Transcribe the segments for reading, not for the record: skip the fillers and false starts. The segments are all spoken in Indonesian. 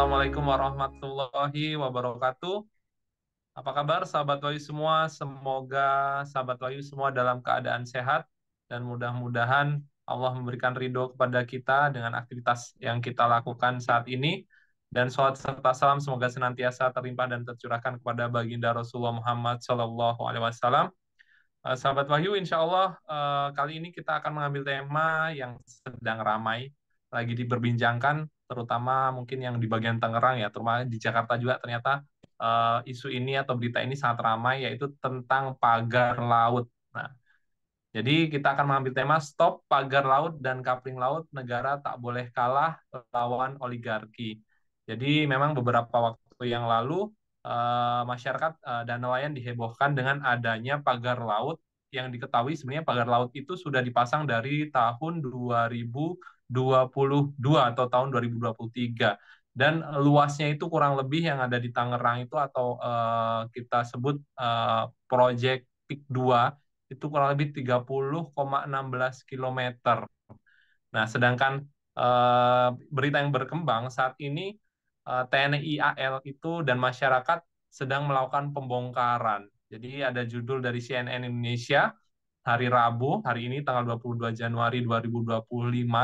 Assalamualaikum warahmatullahi wabarakatuh. Apa kabar sahabat Wahyu semua? Semoga sahabat Wahyu semua dalam keadaan sehat dan mudah-mudahan Allah memberikan ridho kepada kita dengan aktivitas yang kita lakukan saat ini. Dan salawat serta salam semoga senantiasa terlimpah dan tercurahkan kepada baginda Rasulullah Muhammad SAW. Sahabat Wahyu, insya Allah kali ini kita akan mengambil tema yang sedang ramai, lagi diperbincangkan, terutama mungkin yang di bagian Tangerang ya, terutama di Jakarta juga ternyata isu ini atau berita ini sangat ramai, yaitu tentang pagar laut. Nah, jadi kita akan mengambil tema Stop Pagar Laut dan Kapling Laut, Negara Tak Boleh Kalah Lawan Oligarki. Jadi memang beberapa waktu yang lalu masyarakat dan nelayan dihebohkan dengan adanya pagar laut yang diketahui sebenarnya pagar laut itu sudah dipasang dari tahun 2022 atau tahun 2023 dan luasnya itu kurang lebih yang ada di Tangerang itu atau kita sebut Project Peak 2 itu kurang lebih 30,16 kilometer. Nah, sedangkan berita yang berkembang saat ini TNI AL itu dan masyarakat sedang melakukan pembongkaran. Jadi ada judul dari CNN Indonesia hari Rabu, hari ini tanggal 22 Januari 2025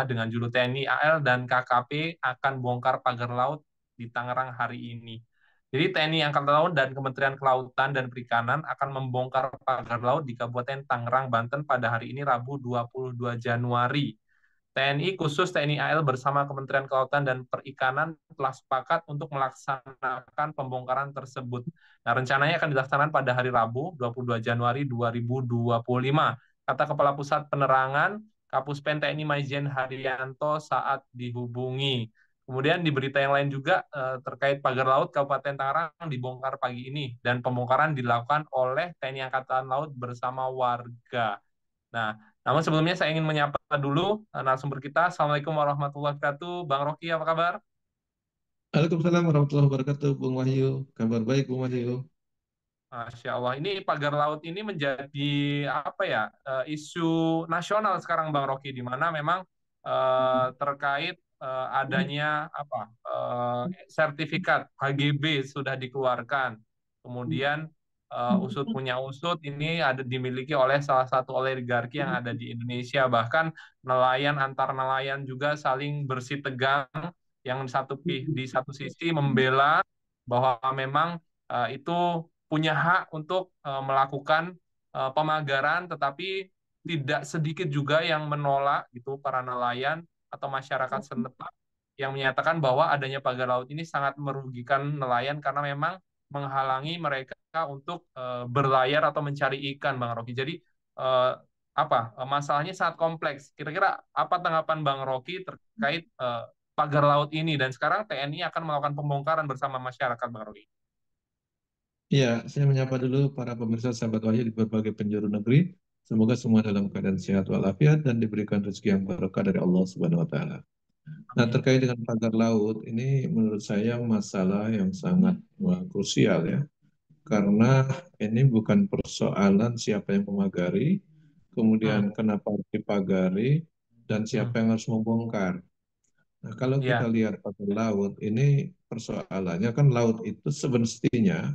dengan judul TNI AL dan KKP akan bongkar pagar laut di Tangerang hari ini. Jadi TNI Angkatan Laut dan Kementerian Kelautan dan Perikanan akan membongkar pagar laut di Kabupaten Tangerang, Banten pada hari ini Rabu 22 Januari. TNI khusus TNI AL bersama Kementerian Kelautan dan Perikanan telah sepakat untuk melaksanakan pembongkaran tersebut. Nah, rencananya akan dilaksanakan pada hari Rabu 22 Januari 2025. Kata Kepala Pusat Penerangan Kapuspen TNI Maijen Haryanto saat dihubungi. Kemudian di berita yang lain juga terkait pagar laut Kabupaten Tangerang dibongkar pagi ini dan pembongkaran dilakukan oleh TNI Angkatan Laut bersama warga. Nah, namun sebelumnya saya ingin menyapa dulu narasumber kita. Assalamualaikum warahmatullahi wabarakatuh. Bang Rocky, apa kabar? Waalaikumsalam warahmatullahi wabarakatuh, Bung Wahyu. Kabar baik, Bung Wahyu. Masya Allah, ini pagar laut ini menjadi apa ya isu nasional sekarang, Bang Rocky, di mana memang terkait adanya apa sertifikat HGB sudah dikeluarkan, kemudian usut punya usut ini ada dimiliki oleh salah satu oligarki yang ada di Indonesia, bahkan nelayan antar nelayan juga saling bersih tegang, yang di satu sisi membela bahwa memang itu punya hak untuk melakukan pemagaran, tetapi tidak sedikit juga yang menolak gitu para nelayan atau masyarakat setempat yang menyatakan bahwa adanya pagar laut ini sangat merugikan nelayan karena memang menghalangi mereka untuk berlayar atau mencari ikan, Bang Rocky. Jadi masalahnya sangat kompleks. Kira-kira apa tanggapan Bang Rocky terkait pagar laut ini dan sekarang TNI akan melakukan pembongkaran bersama masyarakat, Bang Rocky? Ya, saya menyapa dulu para pemirsa sahabat Wahyu di berbagai penjuru negeri. Semoga semua dalam keadaan sehat walafiat dan diberikan rezeki yang berkah dari Allah Subhanahu wa taala. Nah, Amin. terkait dengan pagar laut, ini menurut saya masalah yang sangat krusial ya. Karena ini bukan persoalan siapa yang memagari, kemudian Hmm. kenapa harus dipagari, dan siapa Hmm. yang harus membongkar. Nah, kalau kita Ya, lihat pagar laut, ini persoalannya kan laut itu semestinya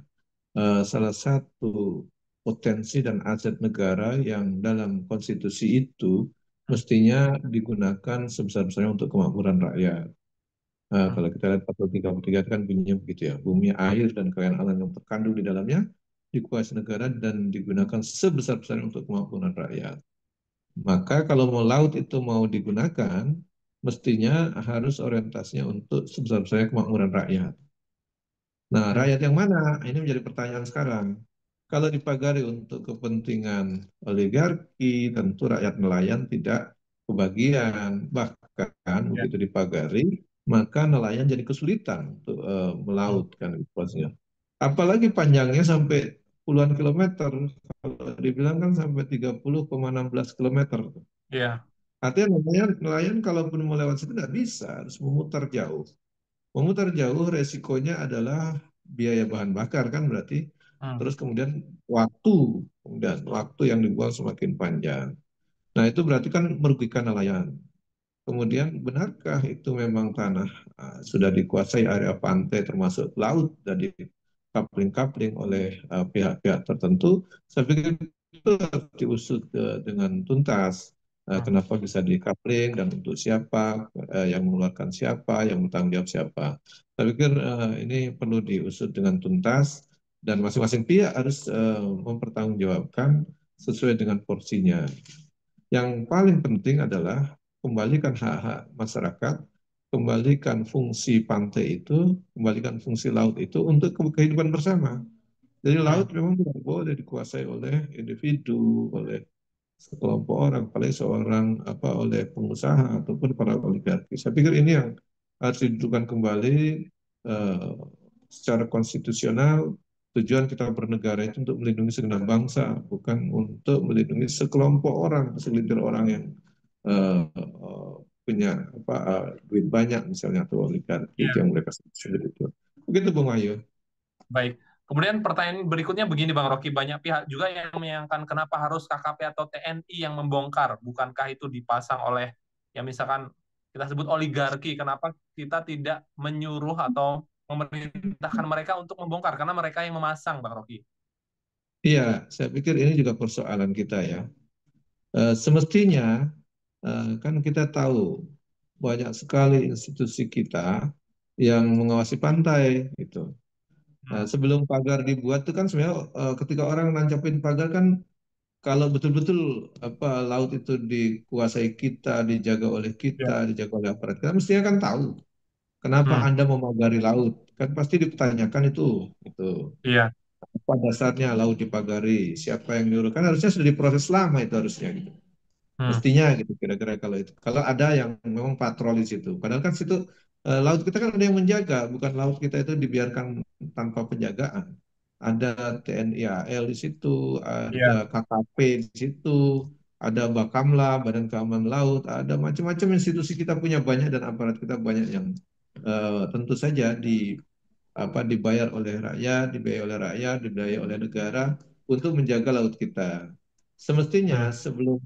salah satu potensi dan aset negara yang dalam konstitusi itu mestinya digunakan sebesar-besarnya untuk kemakmuran rakyat. Nah, hmm. kalau kita lihat pasal 33 kan bunyinya begitu ya, bumi, air, dan kekayaan alam yang terkandung di dalamnya dikuasai negara dan digunakan sebesar-besarnya untuk kemakmuran rakyat. Maka kalau mau laut itu mau digunakan, mestinya harus orientasinya untuk sebesar-besarnya kemakmuran rakyat. Nah, Ya, rakyat yang mana? Ini menjadi pertanyaan sekarang. Kalau dipagari untuk kepentingan oligarki, tentu rakyat nelayan tidak kebagian. Bahkan ya. begitu dipagari, maka nelayan jadi kesulitan untuk Hmm. melaut kan situasinya. Apalagi panjangnya sampai puluhan kilometer. Kalau dibilang kan sampai 30,16 kilometer. Ya, Artinya nelayan kalaupun mau lewat situ nggak bisa, harus memutar jauh. Memutar jauh resikonya adalah biaya bahan bakar kan berarti. hmm. Terus kemudian waktu yang dibuang semakin panjang. Nah itu berarti kan merugikan nelayan. Kemudian benarkah itu memang tanah sudah dikuasai area pantai termasuk laut dan di coupling-coupling oleh pihak-pihak tertentu? Saya pikir itu harus diusut dengan tuntas. Hmm. Kenapa bisa di coupling dan untuk siapa, yang mengeluarkan siapa, yang bertanggung jawab siapa. Saya pikir ini perlu diusut dengan tuntas dan masing-masing pihak harus mempertanggungjawabkan sesuai dengan porsinya. Yang paling penting adalah kembalikan hak-hak masyarakat, kembalikan fungsi pantai itu, kembalikan fungsi laut itu untuk kehidupan bersama. Jadi Hmm. laut memang tidak boleh dikuasai oleh individu, oleh sekelompok orang, apalagi seorang oleh pengusaha ataupun para oligarki. Saya pikir ini yang harus didudukkan kembali eh, secara konstitusional. Tujuan kita bernegara itu untuk melindungi segenap bangsa, bukan untuk melindungi sekelompok orang, segelintir orang yang punya duit banyak misalnya atau oligarki Iya, yang mereka sebut itu. Begitu Bung Ayu. baik. Kemudian pertanyaan berikutnya begini Bang Rocky, banyak pihak juga yang menyayangkan kenapa harus KKP atau TNI yang membongkar, bukankah itu dipasang oleh ya misalkan kita sebut oligarki, kenapa kita tidak menyuruh atau memerintahkan mereka untuk membongkar karena mereka yang memasang Bang Rocky. Iya, saya pikir ini juga persoalan kita ya. Semestinya kan kita tahu banyak sekali institusi kita yang mengawasi pantai gitu. Hmm. Sebelum pagar dibuat itu kan sebenarnya ketika orang nancapin pagar kan kalau betul-betul laut itu dikuasai kita, dijaga oleh Ya. kita, dijaga oleh aparat kita, mestinya kan tahu kenapa Hmm. Anda memagari laut. Kan pasti dipertanyakan itu. Itu Iya. apa dasarnya laut dipagari? Siapa yang nyuruh? Kan harusnya sudah diproses lama itu harusnya gitu. Hmm. Mestinya gitu kira-kira kalau itu. Kalau ada yang memang patroli situ. Padahal kan situ laut kita kan ada yang menjaga, bukan laut kita itu dibiarkan tanpa penjagaan. Ada TNI AL di situ, Iya. ada KKP di situ, ada Bakamla, Badan Keamanan Laut, ada macam-macam institusi kita punya banyak dan aparat kita banyak yang tentu saja dibayar oleh rakyat, dibayar oleh negara untuk menjaga laut kita. Semestinya Hmm. sebelum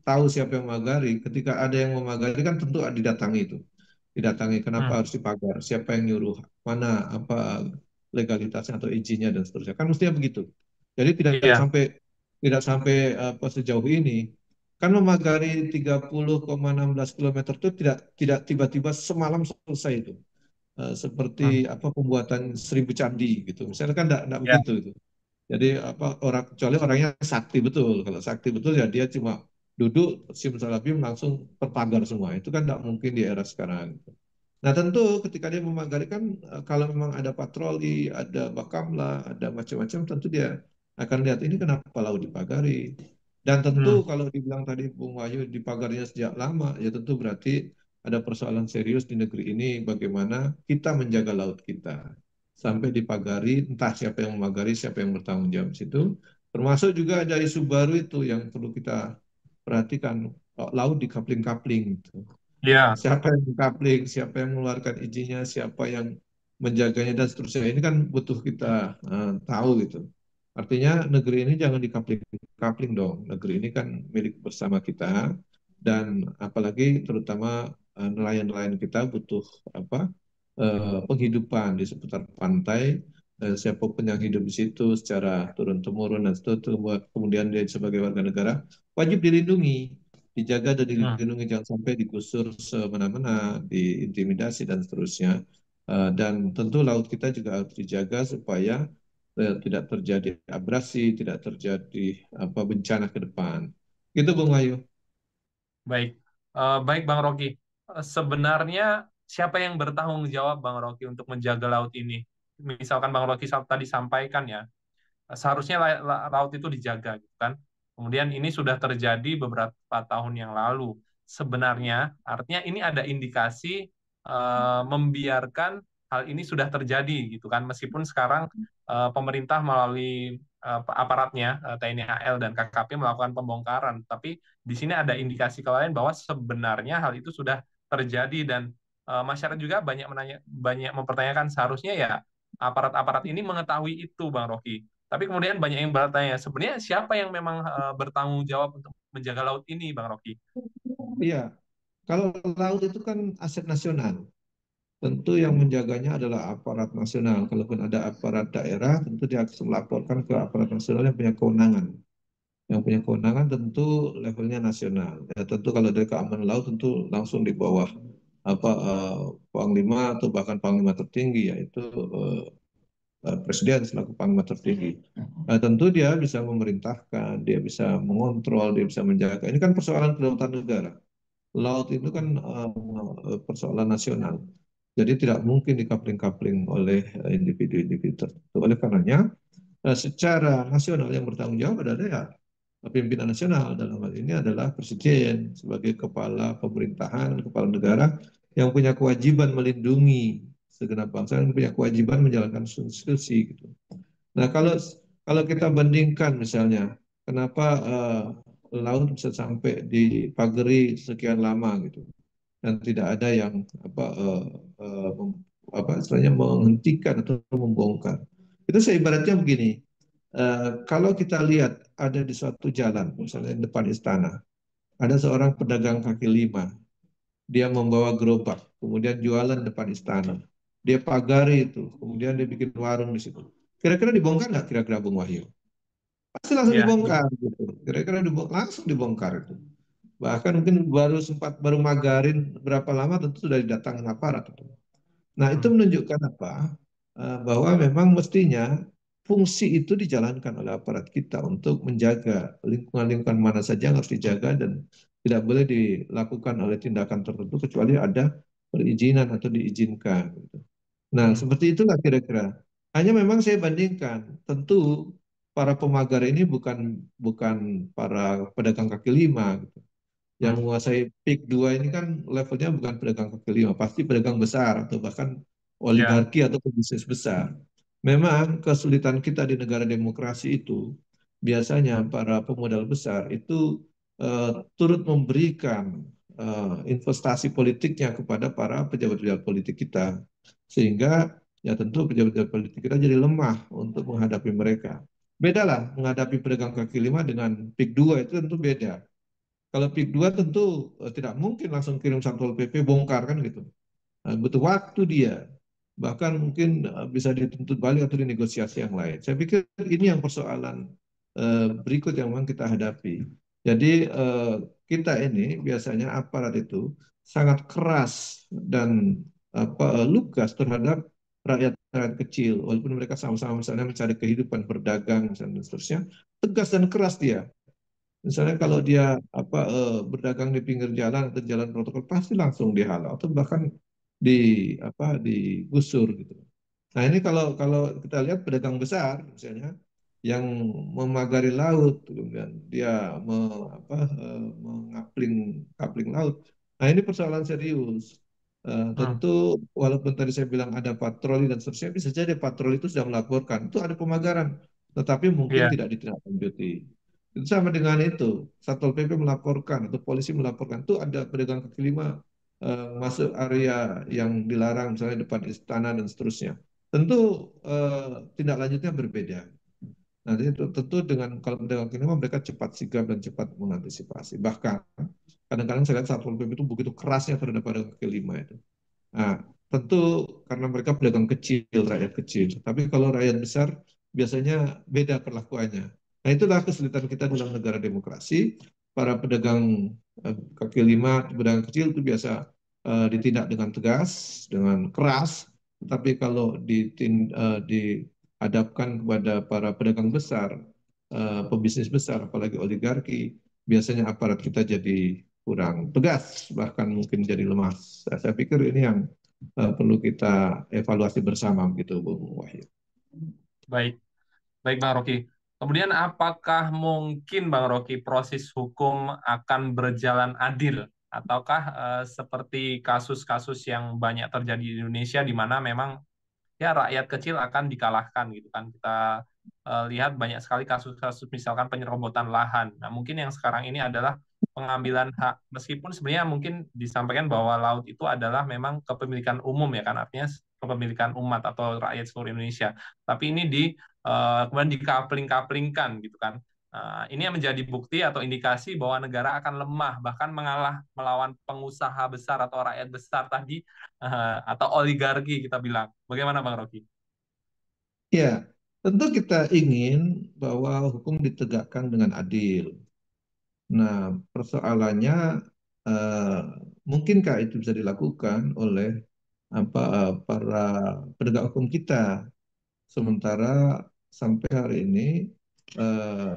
tahu siapa yang memagari, ketika ada yang memagari kan tentu didatangi itu. Didatangi Hmm. kenapa harus dipagar, siapa yang nyuruh, mana apa legalitasnya atau izinnya dan seterusnya. Kan mestinya begitu. Jadi Iya. tidak sampai sejauh ini. Kan memagari 30,16 kilometer itu tidak tiba-tiba semalam selesai itu seperti Hmm. pembuatan 1.000 candi gitu. Misalnya kan tidak Iya. begitu itu. Jadi orang kecuali orangnya sakti betul. Kalau sakti betul ya dia cuma duduk simsalabim langsung terpagar semua. Itu kan tidak mungkin di era sekarang. Nah tentu ketika dia memagari kan kalau memang ada patroli, ada bakamla, ada macam-macam, tentu dia akan lihat ini kenapa laut dipagari. Dan Hmm. tentu kalau dibilang tadi Bung Wahyu dipagarinya sejak lama, ya tentu berarti ada persoalan serius di negeri ini bagaimana kita menjaga laut kita. Sampai dipagari, entah siapa yang memagari, siapa yang bertanggung jawab di situ. Termasuk juga ada isu baru itu yang perlu kita perhatikan, laut di coupling-coupling. Gitu. Iya. Siapa yang mengkapling, siapa yang mengeluarkan izinnya, siapa yang menjaganya dan seterusnya. Ini kan butuh kita tahu gitu. Artinya negeri ini jangan dikapling-kapling dong. Negeri ini kan milik bersama kita dan apalagi terutama nelayan-nelayan kita butuh penghidupan di seputar pantai. Siapapun yang hidup di situ secara turun temurun dan seterusnya, kemudian dia sebagai warga negara wajib dilindungi, dijaga dan Hmm. dilindungi, jangan sampai digusur semena-mena, diintimidasi dan seterusnya. Dan tentu laut kita juga harus dijaga supaya tidak terjadi abrasi, tidak terjadi bencana ke depan. Gitu Bung Ayu. Baik. Baik Bang Rocky. Sebenarnya siapa yang bertanggung jawab Bang Rocky untuk menjaga laut ini? Misalkan Bang Rocky tadi sampaikan ya, seharusnya laut itu dijaga gitu kan. Kemudian ini sudah terjadi beberapa tahun yang lalu. Sebenarnya artinya ini ada indikasi membiarkan hal ini sudah terjadi gitu kan. Meskipun sekarang pemerintah melalui aparatnya TNI AL dan KKP melakukan pembongkaran, tapi di sini ada indikasi lain bahwa sebenarnya hal itu sudah terjadi dan masyarakat juga banyak mempertanyakan seharusnya ya aparat-aparat ini mengetahui itu Bang Rocky. Tapi kemudian banyak yang bertanya, sebenarnya siapa yang memang bertanggung jawab untuk menjaga laut ini, Bang Rocky? Iya, Kalau laut itu kan aset nasional. Tentu yang menjaganya adalah aparat nasional. Kalaupun ada aparat daerah, tentu dia harus melaporkan ke aparat nasional yang punya kewenangan. Yang punya kewenangan tentu levelnya nasional. Ya, tentu kalau dari keamanan laut tentu langsung di bawah panglima atau bahkan panglima tertinggi, yaitu presiden selaku panglima tertinggi. Tentu dia bisa memerintahkan, dia bisa mengontrol, dia bisa menjaga. Ini kan persoalan kedaulatan negara. Laut itu kan persoalan nasional. Jadi tidak mungkin dikapling-kapling oleh individu-individu tertentu. Oleh karenanya, secara nasional yang bertanggung jawab adalah ya pimpinan nasional, dalam hal ini adalah presiden sebagai kepala pemerintahan, kepala negara yang punya kewajiban melindungi segenap bangsa, yang punya kewajiban menjalankan konstitusi gitu. Nah, kalau kita bandingkan misalnya, kenapa laut bisa sampai dipagari sekian lama gitu, dan tidak ada yang istilahnya menghentikan atau membongkar. Itu saya ibaratnya begini, kalau kita lihat ada di suatu jalan, misalnya di depan istana, ada seorang pedagang kaki lima, dia membawa gerobak, kemudian jualan depan istana. Dia pagari itu, kemudian dia bikin warung di situ. Kira-kira dibongkar nggak kira-kira Bung Wahyu? Pasti langsung Ya, dibongkar gitu. Kira-kira langsung dibongkar itu. Bahkan mungkin baru magarin berapa lama tentu sudah didatangkan aparat. Nah, itu hmm, menunjukkan apa? Bahwa memang mestinya fungsi itu dijalankan oleh aparat kita untuk menjaga lingkungan-lingkungan mana saja yang harus dijaga dan tidak boleh dilakukan oleh tindakan tertentu kecuali ada perizinan atau diizinkan. Gitu. Nah, hmm, seperti itulah kira-kira. Hanya memang saya bandingkan, tentu para pemagar ini bukan bukan para pedagang kaki lima, gitu. Yang hmm, menguasai peak 2 ini kan levelnya bukan pedagang kaki lima, pasti pedagang besar atau bahkan ya, oligarki atau bisnis besar. Memang kesulitan kita di negara demokrasi itu biasanya para pemodal besar itu turut memberikan investasi politiknya kepada para pejabat-pejabat politik kita, sehingga ya tentu pejabat-pejabat politik kita jadi lemah untuk menghadapi mereka. Bedalah menghadapi pedagang kaki lima dengan peak 2 itu tentu beda. Kalau peak 2 tentu tidak mungkin langsung kirim Satpol PP bongkar kan gitu. Butuh waktu dia. Bahkan mungkin bisa dituntut balik atau dinegosiasi yang lain. Saya pikir ini yang persoalan berikut yang memang kita hadapi. Jadi kita ini biasanya aparat itu sangat keras dan lugas terhadap rakyat-rakyat kecil. Walaupun mereka sama-sama misalnya mencari kehidupan, berdagang, misalnya, dan seterusnya. Tegas dan keras dia. Misalnya kalau dia berdagang di pinggir jalan atau jalan protokol pasti langsung dihalau atau bahkan di digusur gitu. Nah ini kalau kalau kita lihat pedagang besar misalnya yang memagari laut, kemudian dia mengapling kapling laut. Nah ini persoalan serius. hmm, Tentu walaupun tadi saya bilang ada patroli dan seterusnya, bisa jadi patroli itu sudah melaporkan itu ada pemagaran, tetapi mungkin ya, tidak ditindaklanjuti. Itu sama dengan itu, Satpol PP melaporkan atau polisi melaporkan itu ada pedagang kaki lima masuk area yang dilarang, misalnya depan istana dan seterusnya. Tentu tindak lanjutnya berbeda. Nanti tentu dengan kalau pedagang kaki lima mereka cepat sigap dan cepat mengantisipasi. Bahkan kadang-kadang saya lihat Satpol PP itu begitu kerasnya terhadap pedagang kaki lima itu. Nah, tentu karena mereka pedagang kecil, rakyat kecil. Tapi kalau rakyat besar biasanya beda perlakuannya. Nah, itulah kesulitan kita dalam negara demokrasi. Para pedagang kaki lima, pedagang kecil itu biasa ditindak dengan tegas, dengan keras. Tetapi kalau dihadapkan kepada para pedagang besar, pebisnis besar, apalagi oligarki, biasanya aparat kita jadi kurang tegas, bahkan mungkin jadi lemah. Saya pikir ini yang perlu kita evaluasi bersama gitu, Bung Wahyu. baik. Baik, Bang Rocky. Kemudian apakah mungkin, Bang Rocky, proses hukum akan berjalan adil? Ataukah seperti kasus-kasus yang banyak terjadi di Indonesia di mana memang ya rakyat kecil akan dikalahkan gitu kan? Kita lihat banyak sekali kasus-kasus misalkan penyerobotan lahan. Nah, mungkin yang sekarang ini adalah pengambilan hak, meskipun sebenarnya mungkin disampaikan bahwa laut itu adalah memang kepemilikan umum ya kan, artinya kepemilikan umat atau rakyat seluruh Indonesia. Tapi ini kemudian dikapling-kaplingkan gitu kan. Ini yang menjadi bukti atau indikasi bahwa negara akan lemah, bahkan mengalah melawan pengusaha besar atau rakyat besar tadi, atau oligarki kita bilang. Bagaimana Bang Rocky? Ya, tentu kita ingin bahwa hukum ditegakkan dengan adil. Nah, persoalannya eh, mungkinkah itu bisa dilakukan oleh para penegak hukum kita? Sementara sampai hari ini eh,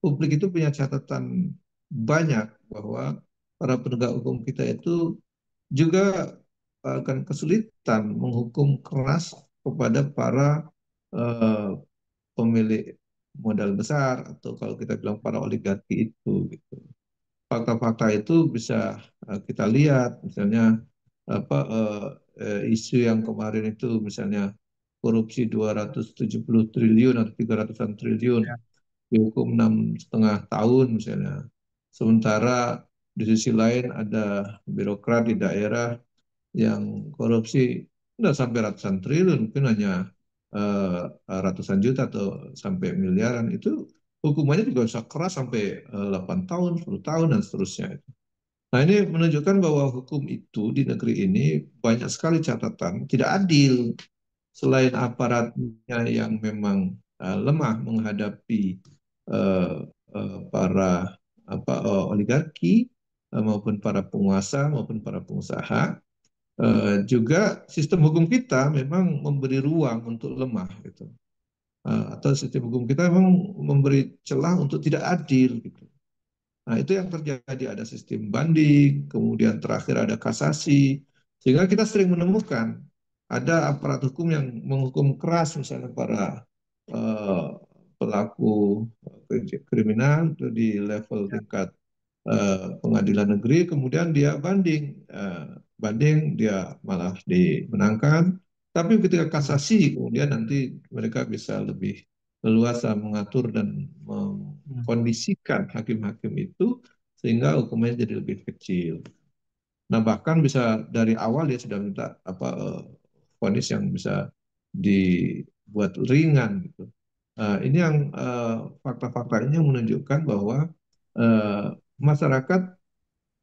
publik itu punya catatan banyak bahwa para penegak hukum kita itu juga akan kesulitan menghukum keras kepada para eh, pemilik modal besar atau kalau kita bilang para oligarki itu gitu. Fakta-fakta itu bisa kita lihat misalnya isu yang kemarin itu misalnya korupsi 270 triliun atau 300-an triliun Ya, dihukum 6,5 tahun misalnya. Sementara di sisi lain ada birokrat di daerah yang korupsi tidak sampai ratusan triliun, mungkin hanya ratusan juta atau sampai miliaran. Itu hukumannya juga bisa keras sampai 8 tahun, 10 tahun, dan seterusnya. Nah, ini menunjukkan bahwa hukum itu di negeri ini banyak sekali catatan tidak adil. Selain aparatnya yang memang lemah menghadapi uh, para oligarki maupun para penguasa maupun para pengusaha, juga sistem hukum kita memang memberi ruang untuk lemah gitu. Atau sistem hukum kita memang memberi celah untuk tidak adil gitu. Nah, itu yang terjadi, ada sistem banding, kemudian terakhir ada kasasi, sehingga kita sering menemukan ada aparat hukum yang menghukum keras misalnya para eh, pelaku kriminal itu di level ya. tingkat pengadilan negeri, kemudian dia banding dia malah dimenangkan, tapi ketika Hmm, kasasi kemudian nanti mereka bisa lebih leluasa mengatur dan hmm, mengkondisikan hakim-hakim itu sehingga hukumannya jadi lebih kecil. Nah, bahkan bisa dari awal dia sudah minta vonis yang bisa dibuat ringan gitu. Ini yang fakta-fakta ini yang menunjukkan bahwa masyarakat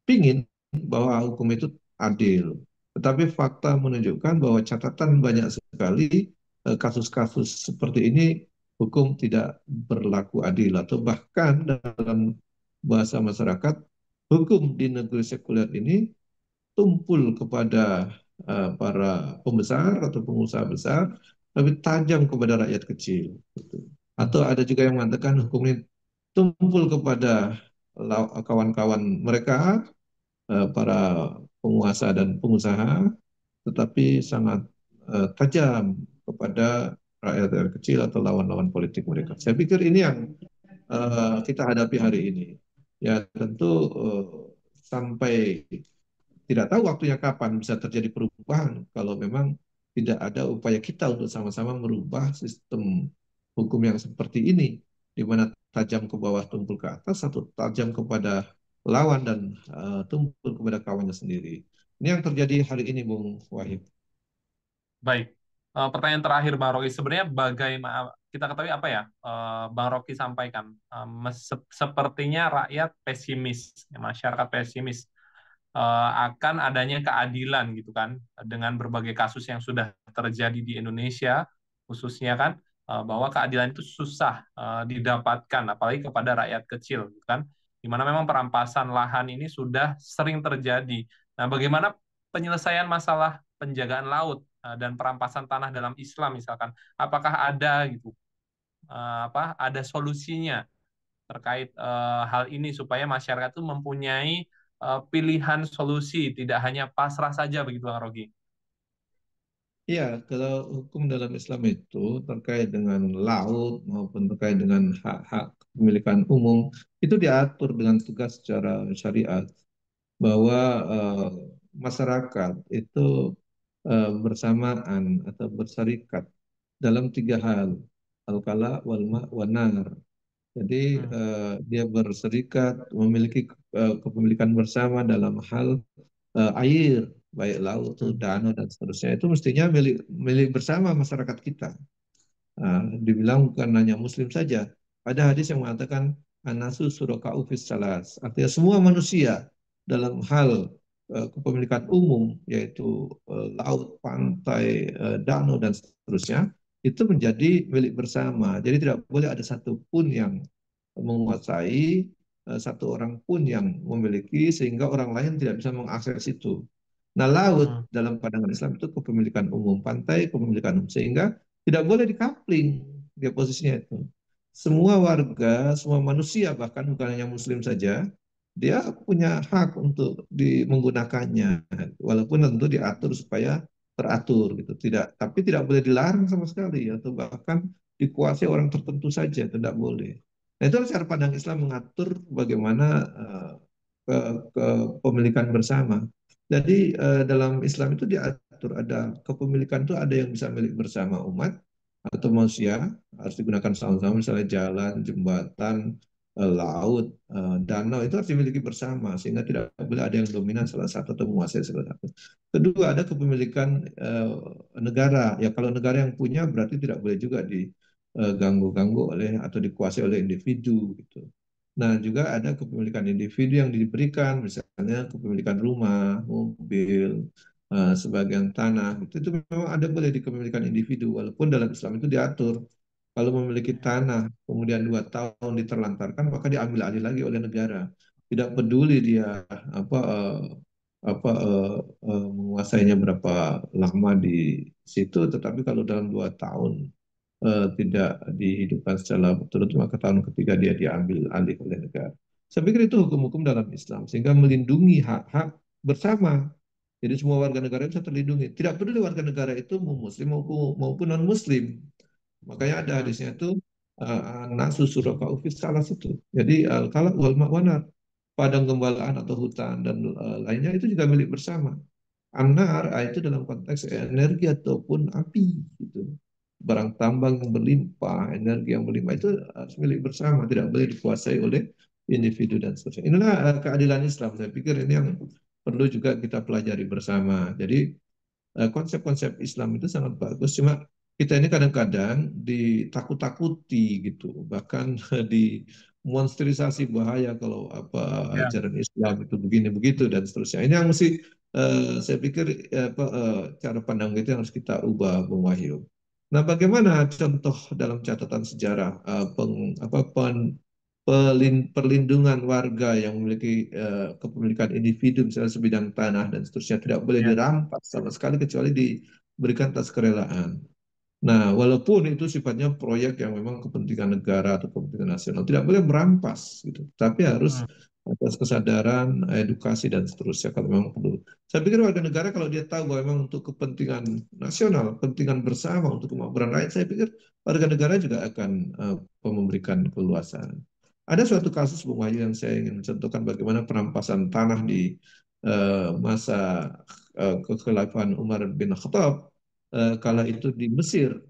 pingin bahwa hukum itu adil. Tetapi fakta menunjukkan bahwa catatan banyak sekali kasus-kasus seperti ini hukum tidak berlaku adil atau bahkan dalam bahasa masyarakat hukum di negeri sekuler ini tumpul kepada para pembesar atau pengusaha besar, lebih tajam kepada rakyat kecil. Gitu. hmm, Atau ada juga yang mengatakan hukum ini tumpul kepada kawan-kawan mereka, para penguasa dan pengusaha, tetapi sangat tajam kepada rakyat kecil atau lawan-lawan politik mereka. Saya pikir ini yang kita hadapi hari ini. Ya tentu sampai tidak tahu waktunya kapan bisa terjadi perubahan kalau memang tidak ada upaya kita untuk sama-sama merubah sistem hukum yang seperti ini, di mana tajam ke bawah tumpul ke atas, atau tajam kepada lawan dan tumpul kepada kawannya sendiri. Ini yang terjadi hari ini, Bung Wahid. baik. Pertanyaan terakhir Bang Rocky, sebenarnya bagaimana kita ketahui apa ya, Bang Rocky sampaikan, sepertinya rakyat pesimis, masyarakat pesimis akan adanya keadilan gitu kan, dengan berbagai kasus yang sudah terjadi di Indonesia khususnya kan, bahwa keadilan itu susah didapatkan apalagi kepada rakyat kecil gitu kan, di mana memang perampasan lahan ini sudah sering terjadi. Nah, bagaimana penyelesaian masalah penjagaan laut dan perampasan tanah dalam Islam misalkan, apakah ada gitu, ada solusinya terkait hal ini supaya masyarakat itu mempunyai pilihan solusi, tidak hanya pasrah saja begitu Bang Rogi. Ya, kalau hukum dalam Islam itu terkait dengan laut maupun terkait dengan hak-hak kepemilikan umum itu diatur dengan tegas secara syariat, bahwa masyarakat itu bersamaan atau berserikat dalam tiga hal, al-kala, wal-ma, wan-nar. Jadi Hmm, dia berserikat memiliki kepemilikan bersama dalam hal air, baik laut, hmm, danau dan seterusnya, itu mestinya milik milik bersama masyarakat kita. Dibilang bukan hanya Muslim saja. Ada hadis yang mengatakan anasu suraka'u fis salas. Artinya semua manusia dalam hal kepemilikan umum yaitu laut, pantai, danau dan seterusnya itu menjadi milik bersama. Jadi tidak boleh ada satupun yang menguasai, satu orang pun yang memiliki sehingga orang lain tidak bisa mengakses itu. Nah, laut Hmm. dalam pandangan Islam itu kepemilikan umum, pantai kepemilikan umum, sehingga tidak boleh dikapling dia posisinya itu. Semua warga, semua manusia bahkan bukan hanya Muslim saja, dia punya hak untuk menggunakannya, walaupun tentu diatur supaya teratur gitu. Tidak, tapi tidak boleh dilarang sama sekali atau bahkan dikuasai orang tertentu saja, tidak boleh. Nah, itu cara pandang Islam mengatur bagaimana ke, kepemilikan bersama. Jadi dalam Islam itu diatur ada kepemilikan itu ada yang bisa milik bersama umat atau manusia harus digunakan sama-sama misalnya jalan, jembatan, laut, danau itu harus dimiliki bersama sehingga tidak boleh ada yang dominan salah satu atau menguasai salah satu. Kedua ada kepemilikan negara. Ya kalau negara yang punya berarti tidak boleh juga diganggu-ganggu oleh atau dikuasai oleh individu gitu. Nah, juga ada kepemilikan individu yang diberikan, misalnya kepemilikan rumah, mobil, sebagian tanah. Itu memang ada boleh di kepemilikan individu, walaupun dalam Islam itu diatur. Kalau memiliki tanah, kemudian 2 tahun diterlantarkan, maka diambil alih lagi oleh negara. Tidak peduli dia apa menguasainya berapa lama di situ, tetapi kalau dalam 2 tahun tidak dihidupkan secara berturut maka tahun ketiga dia diambil alih oleh negara. Saya pikir itu hukum-hukum dalam Islam sehingga melindungi hak-hak bersama. Jadi semua warga negara bisa terlindungi. Tidak peduli warga negara itu mau Muslim maupun non-Muslim. Makanya ada Hmm. hadisnya itu nasu suraka ufis salah itu. Jadi kalau wal ma'wanar padang gembalaan atau hutan dan lainnya itu juga milik bersama. Anar itu dalam konteks energi ataupun api gitu. Barang tambang yang berlimpah, energi yang berlimpah itu harus milik bersama, tidak boleh dikuasai oleh individu dan seterusnya. Inilah keadilan Islam. Saya pikir ini yang perlu juga kita pelajari bersama. Jadi konsep-konsep Islam itu sangat bagus. Cuma kita ini kadang-kadang ditakut-takuti gitu, bahkan dimonsterisasi bahaya kalau apa Ya. ajaran Islam itu begini begitu dan seterusnya. Ini yang mesti saya pikir cara pandang itu yang harus kita ubah, Bung Wahyu. Nah, bagaimana contoh dalam catatan sejarah perlindungan warga yang memiliki kepemilikan individu misalnya sebidang tanah dan seterusnya tidak boleh Ya. dirampas sama sekali kecuali diberikan atas kerelaan. Nah, walaupun itu sifatnya proyek yang memang kepentingan negara atau kepentingan nasional, tidak boleh merampas gitu. Tapi harus Hmm. atas kesadaran, edukasi dan seterusnya kalau memang perlu. Saya pikir warga negara kalau dia tahu bahwa memang untuk kepentingan nasional, kepentingan bersama untuk kemakmuran rakyat, saya pikir warga negara juga akan memberikan keluasan. Ada suatu kasus Bung Wahyu yang saya ingin mencontohkan bagaimana perampasan tanah di masa kekhalifahan Umar bin Khattab kala itu di Mesir.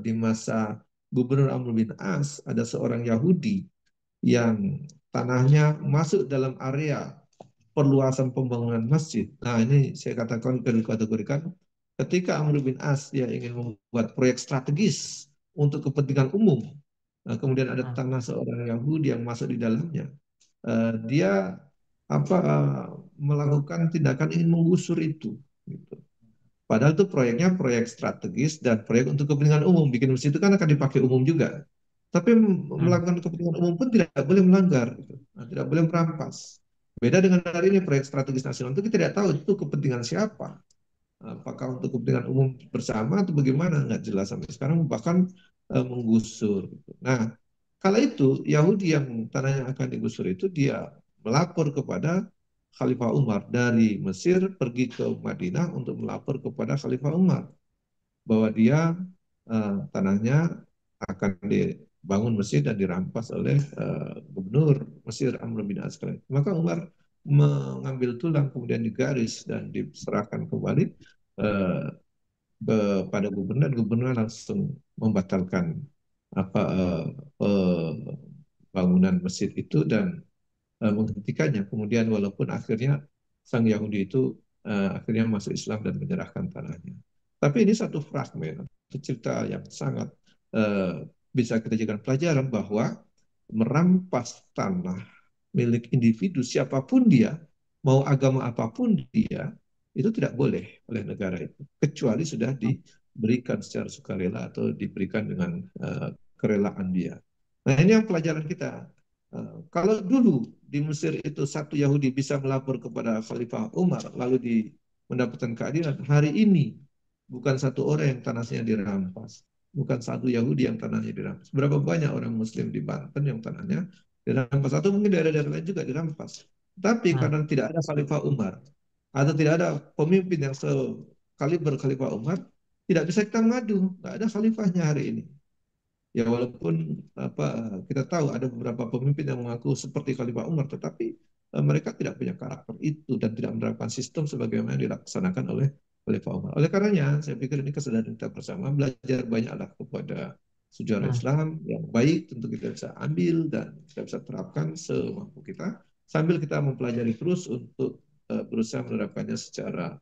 Di masa Gubernur Amr bin As ada seorang Yahudi yang tanahnya masuk dalam area perluasan pembangunan masjid. Nah, ini saya katakan kategorikan ketika Amr bin As dia ingin membuat proyek strategis untuk kepentingan umum. Nah, kemudian ada Hmm. tanah seorang Yahudi yang masuk di dalamnya. Dia apa melakukan tindakan ingin menggusur itu. Gitu. Padahal itu proyeknya proyek strategis dan proyek untuk kepentingan umum. Bikin masjid itu kan akan dipakai umum juga. Tapi Hmm. melakukan kepentingan umum pun tidak boleh melanggar, gitu. Nah, tidak boleh merampas. Beda dengan hari ini proyek strategis nasional itu kita tidak tahu itu kepentingan siapa. Apakah untuk kepentingan umum bersama atau bagaimana nggak jelas sampai sekarang bahkan menggusur. Gitu. Nah, kala itu Yahudi yang tanahnya akan digusur itu dia melapor kepada Khalifah Umar dari Mesir pergi ke Madinah untuk melapor kepada Khalifah Umar bahwa dia tanahnya akan dibangun masjid dan dirampas oleh gubernur Mesir Amr bin As. Maka Umar mengambil tulang kemudian digaris dan diserahkan kembali uh, kepada gubernur. Gubernur langsung membatalkan apa bangunan masjid itu dan menghentikannya. Kemudian walaupun akhirnya sang Yahudi itu akhirnya masuk Islam dan menyerahkan tanahnya. Tapi ini satu fragmen, cerita yang sangat uh, bisa kita jadikan pelajaran bahwa merampas tanah milik individu siapapun dia, mau agama apapun dia, itu tidak boleh oleh negara itu, kecuali sudah diberikan secara sukarela atau diberikan dengan kerelaan dia. Nah, ini yang pelajaran kita. Kalau dulu di Mesir itu satu Yahudi bisa melapor kepada Khalifah Umar lalu mendapatkan keadilan, hari ini bukan satu orang yang tanahnya dirampas, bukan satu Yahudi yang tanahnya dirampas. Berapa banyak orang Muslim di Banten yang tanahnya dirampas, atau mungkin daerah-daerah lain juga dirampas. Tapi Hmm. karena tidak ada Khalifah Umar atau tidak ada pemimpin yang sekaliber Khalifah Umar, tidak bisa kita ngadu, nggak ada khalifahnya hari ini. Ya walaupun kita tahu ada beberapa pemimpin yang mengaku seperti Khalifah Umar, tetapi mereka tidak punya karakter itu dan tidak menerapkan sistem sebagaimana dilaksanakan oleh Khalifah Umar. Oleh karenanya, saya pikir ini kesadaran kita bersama, belajar banyaklah kepada sejarah Hmm. Islam yang baik, tentu kita bisa ambil dan kita bisa terapkan semampu kita, sambil kita mempelajari terus untuk berusaha menerapkannya secara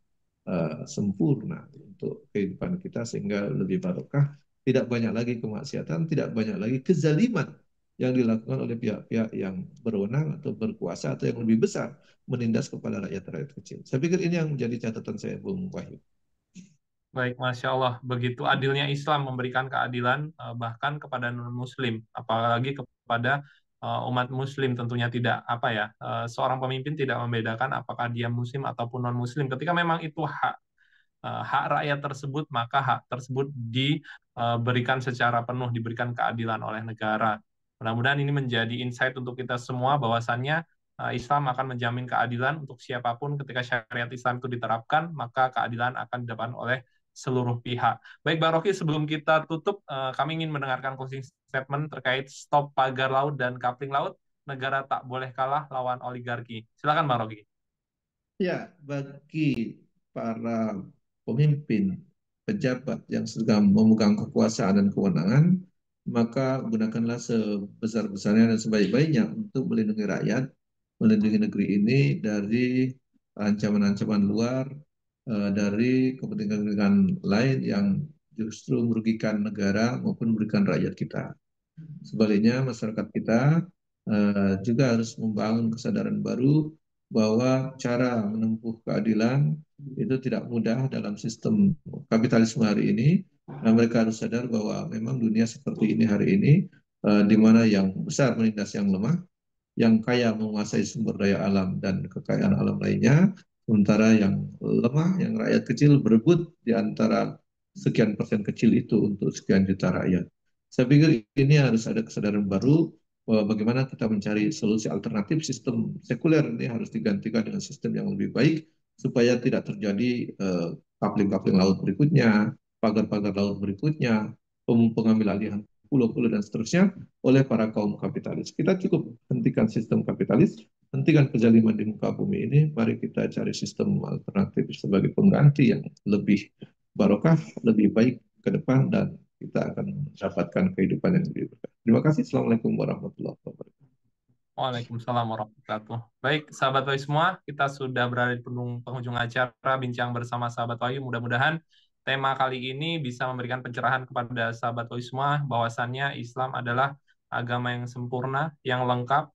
sempurna untuk kehidupan kita sehingga lebih barokah, tidak banyak lagi kemaksiatan, tidak banyak lagi kezaliman yang dilakukan oleh pihak-pihak yang berwenang atau berkuasa atau yang lebih besar menindas kepada rakyat-rakyat kecil. Saya pikir ini yang menjadi catatan saya, Bung Wahyu. Baik, Masya Allah, begitu adilnya Islam memberikan keadilan bahkan kepada non-Muslim, apalagi kepada umat Muslim tentunya tidak apa ya, seorang pemimpin tidak membedakan apakah dia Muslim ataupun non-Muslim. Ketika memang itu hak rakyat tersebut, maka hak tersebut diberikan secara penuh, diberikan keadilan oleh negara. Mudah-mudahan ini menjadi insight untuk kita semua bahwasannya Islam akan menjamin keadilan untuk siapapun ketika syariat Islam itu diterapkan, maka keadilan akan didapatkan oleh seluruh pihak. Baik, Bang Rocky, sebelum kita tutup, kami ingin mendengarkan closing statement terkait stop pagar laut dan kapling laut, negara tak boleh kalah lawan oligarki. Silakan, Bang Rocky. Ya, bagi para pemimpin, pejabat yang sedang memegang kekuasaan dan kewenangan, maka gunakanlah sebesar-besarnya dan sebaik-baiknya untuk melindungi rakyat, melindungi negeri ini dari ancaman-ancaman luar, dari kepentingan lain yang justru merugikan negara maupun merugikan rakyat kita. Sebaliknya, masyarakat kita juga harus membangun kesadaran baru bahwa cara menempuh keadilan itu tidak mudah dalam sistem kapitalisme hari ini. Nah, mereka harus sadar bahwa memang dunia seperti ini hari ini, di mana yang besar menindas yang lemah, yang kaya menguasai sumber daya alam dan kekayaan alam lainnya, sementara yang lemah, yang rakyat kecil berebut di antara sekian persen kecil itu untuk sekian juta rakyat. Saya pikir ini harus ada kesadaran baru bahwa bagaimana kita mencari solusi alternatif. Sistem sekuler ini harus digantikan dengan sistem yang lebih baik supaya tidak terjadi kapling-kapling laut berikutnya, pagar-pagar laut berikutnya, pengambil alihan pulau-pulau dan seterusnya oleh para kaum kapitalis. Kita cukup hentikan sistem kapitalis, hentikan kezaliman di muka bumi ini, mari kita cari sistem alternatif sebagai pengganti yang lebih barokah, lebih baik ke depan, dan kita akan mendapatkan kehidupan yang lebih berkah. Terima kasih. Assalamualaikum warahmatullahi wabarakatuh. Waalaikumsalam warahmatullahi wabarakatuh. Baik, sahabat Wahyu semua, kita sudah berada di penghujung acara bincang bersama sahabat Wahyu. Mudah-mudahan tema kali ini bisa memberikan pencerahan kepada sahabat Wahyu semua bahwasannya Islam adalah agama yang sempurna, yang lengkap,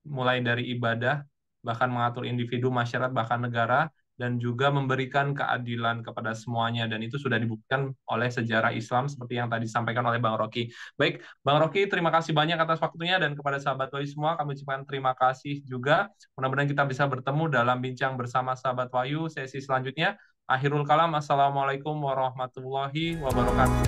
mulai dari ibadah, bahkan mengatur individu, masyarakat, bahkan negara, dan juga memberikan keadilan kepada semuanya. Dan itu sudah dibuktikan oleh sejarah Islam seperti yang tadi disampaikan oleh Bang Rocky. Baik, Bang Rocky, terima kasih banyak atas waktunya, dan kepada sahabat Wahyu semua, kami ucapkan terima kasih juga. Mudah-mudahan kita bisa bertemu dalam bincang bersama sahabat Wahyu sesi selanjutnya. Akhirul kalam, Assalamualaikum warahmatullahi wabarakatuh.